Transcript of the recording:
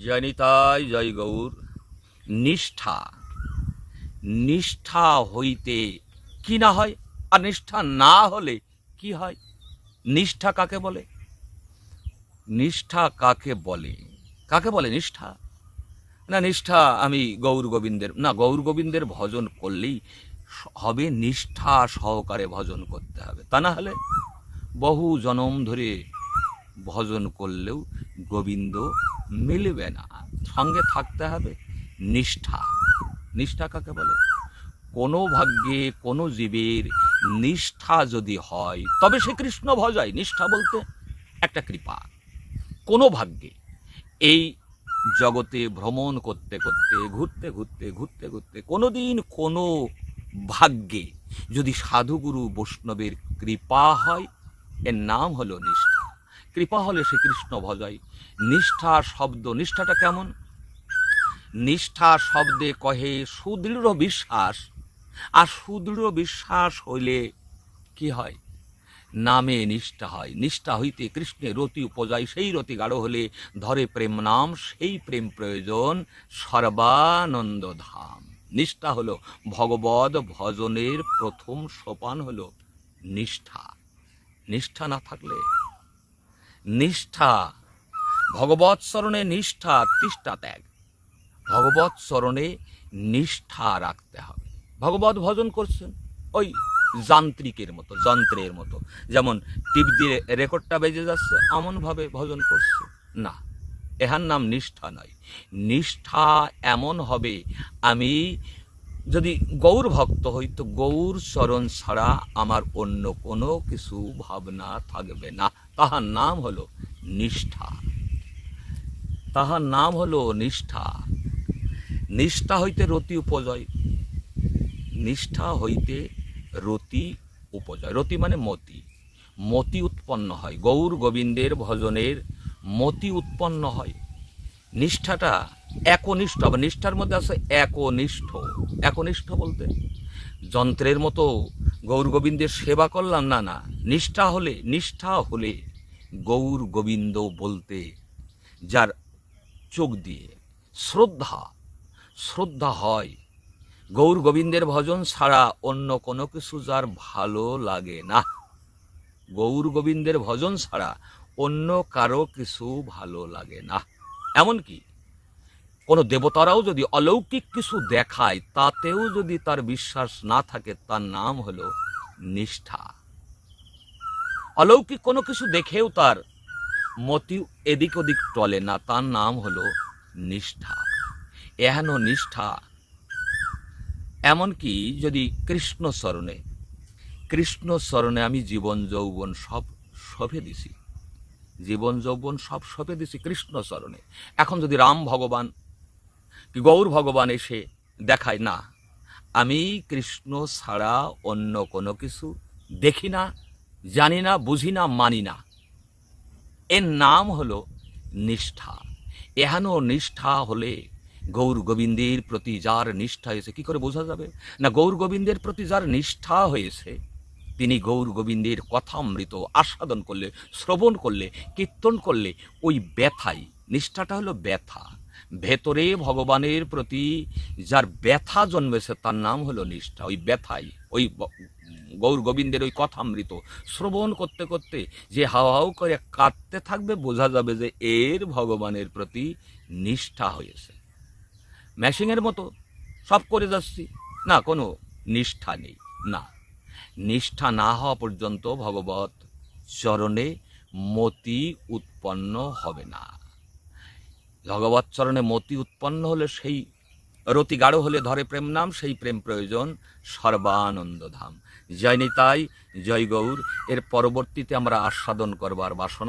জয় নিতাই জয় গৌর। নিষ্ঠা, নিষ্ঠা হইতে কি না হয়, আর নিষ্ঠা না হলে কি হয়? নিষ্ঠা কাকে বলে? নিষ্ঠা কাকে বলে? কাকে বলে নিষ্ঠা? না, নিষ্ঠা আমি গৌর গোবিন্দের না, গৌর গোবিন্দের ভজন করলেই হবে, নিষ্ঠা সহকারে ভজন করতে হবে। তা না হলে বহু জনম ধরে ভজন করলেও গোবিন্দ মিলবে না। সঙ্গে থাকতে হবে নিষ্ঠা। নিষ্ঠা কাকে বলে? কোনো ভাগ্যে কোনো জীবের নিষ্ঠা যদি হয় তবে সে কৃষ্ণ ভজায়। নিষ্ঠা বলতে একটা কৃপা। কোনো ভাগ্যে এই জগতে ভ্রমণ করতে করতে ঘুরতে ঘুরতে ঘুরতে ঘুরতে কোনোদিন কোনো ভাগ্যে যদি সাধুগুরু বৈষ্ণবের কৃপা হয়, এর নাম হলো নিষ্ঠা। কৃপা হলে সে কৃষ্ণ ভজায়। নিষ্ঠা শব্দ, নিষ্ঠাটা কেমন? নিষ্ঠা শব্দে কহে সুদৃঢ় বিশ্বাস, আর সুদৃঢ় বিশ্বাস হইলে কি হয়? নামে নিষ্ঠা হয়। নিষ্ঠা হইতে কৃষ্ণের রতি উপজায়, সেই রতি গাঢ় হলে ধরে প্রেম নাম, সেই প্রেম প্রয়োজন সর্বানন্দ ধাম। নিষ্ঠা হলো ভগবদ ভজনের প্রথম সোপান, হলো নিষ্ঠা। নিষ্ঠা না থাকলে, নিষ্ঠা ভগবৎ চরণে নিষ্ঠা তৃষ্ণা ত্যাগ। ভগবৎ চরণে নিষ্ঠা রাখতে হবে। ভগবৎ ভজন করছেন ওই যান্ত্রিকের মতো, যন্ত্রের মতো, যেমন টিপ দিয়ে রেকর্ডটা বেজে যাচ্ছে এমনভাবে ভজন করছে না, এহার নাম নিষ্ঠা নয়। নিষ্ঠা এমন হবে, আমি যদি গৌর ভক্ত হই তো গৌর চরণ ছাড়া আমার অন্য কোনো কিছু ভাবনা থাকবে না। তাহার নাম হলো নিষ্ঠা। তাহার নাম হলো নিষ্ঠা। নিষ্ঠা হইতে রতি উপজয়। নিষ্ঠা হইতে রতি উপজয়। রতি মানে মতি। মতি উৎপন্ন হয়, গৌর গোবিন্দের ভজনের মতি উৎপন্ন হয়। নিষ্ঠাটা একনিষ্ঠ হবে। নিষ্ঠার মধ্যে আছে একনিষ্ঠ। একনিষ্ঠ বলতে যন্ত্রের মতো গৌর গোবিন্দের সেবা করলাম না, না। নিষ্ঠা হলে গৌর গোবিন্দ বলতে যার চোখ দিয়ে শ্রদ্ধা হয়, গৌর গোবিন্দের ভজন ছাড়া অন্য কোনো কিছু যার ভালো লাগে না, গৌর গোবিন্দের ভজন ছাড়া অন্য কারো কিছু ভালো লাগে না। এমনকি কোনো দেবতারাও যদি অলৌকিক কিছু দেখায়, তাতেও যদি তার বিশ্বাস না থাকে, তার নাম হলো নিষ্ঠা। অলৌকিক কোনো কিছু দেখেও তার মতি এদিক ওদিক টলে না, তার নাম হলো নিষ্ঠা। এহেন নিষ্ঠা এমনকি যদি কৃষ্ণ চরণে আমি জীবন যৌবন সব সঁপে দিছি, জীবন যৌবন সব সঁপে দিছি কৃষ্ণ চরণে। এখন যদি রাম ভগবান কি গৌর ভগবান এসে দেখায়, না, আমি কৃষ্ণ ছাড়া অন্য কোনো কিছু দেখি না, জানি না, বুঝি না, মানি না, এর নাম হলো নিষ্ঠা। এহেন নিষ্ঠা হলে গৌর গোবিন্দের প্রতি যার নিষ্ঠা হয়েছে, কি করে বোঝা যাবে? না, গৌর গোবিন্দের প্রতি যার নিষ্ঠা হয়েছে, তিনি গৌর গোবিন্দের কথামৃত আস্বাদন করলে, শ্রবণ করলে, কীর্তন করলে ওই ব্যথাই, নিষ্ঠাটা হলো ব্যথা, ভেতরে ভগবানের প্রতি যার ব্যথা জন্মেছে তার নাম হলো নিষ্ঠা। ওই ব্যথাই, ওই গৌর গোবিন্দের ওই কথামৃত শ্রবণ করতে করতে যে হাও হাও করে কাঁদতে থাকবে, বোঝা যাবে যে এর ভগবানের প্রতি নিষ্ঠা হয়েছে। ম্যাশিংয়ের মতো সব করে যাচ্ছি, না, কোনো নিষ্ঠা নেই। না, নিষ্ঠা না হওয়া পর্যন্ত ভগবত চরণে মতি উৎপন্ন হবে না। ভগবত চরণে মতি উৎপন্ন হলে, সেই রতি গাঢ় হলে ধরে প্রেম নাম, সেই প্রেম প্রয়োজন সর্বানন্দ ধাম। জয় নিতাই জয় গৌর। এর পরবর্তীতে আমরা আস্বাদন করবার বাসনা।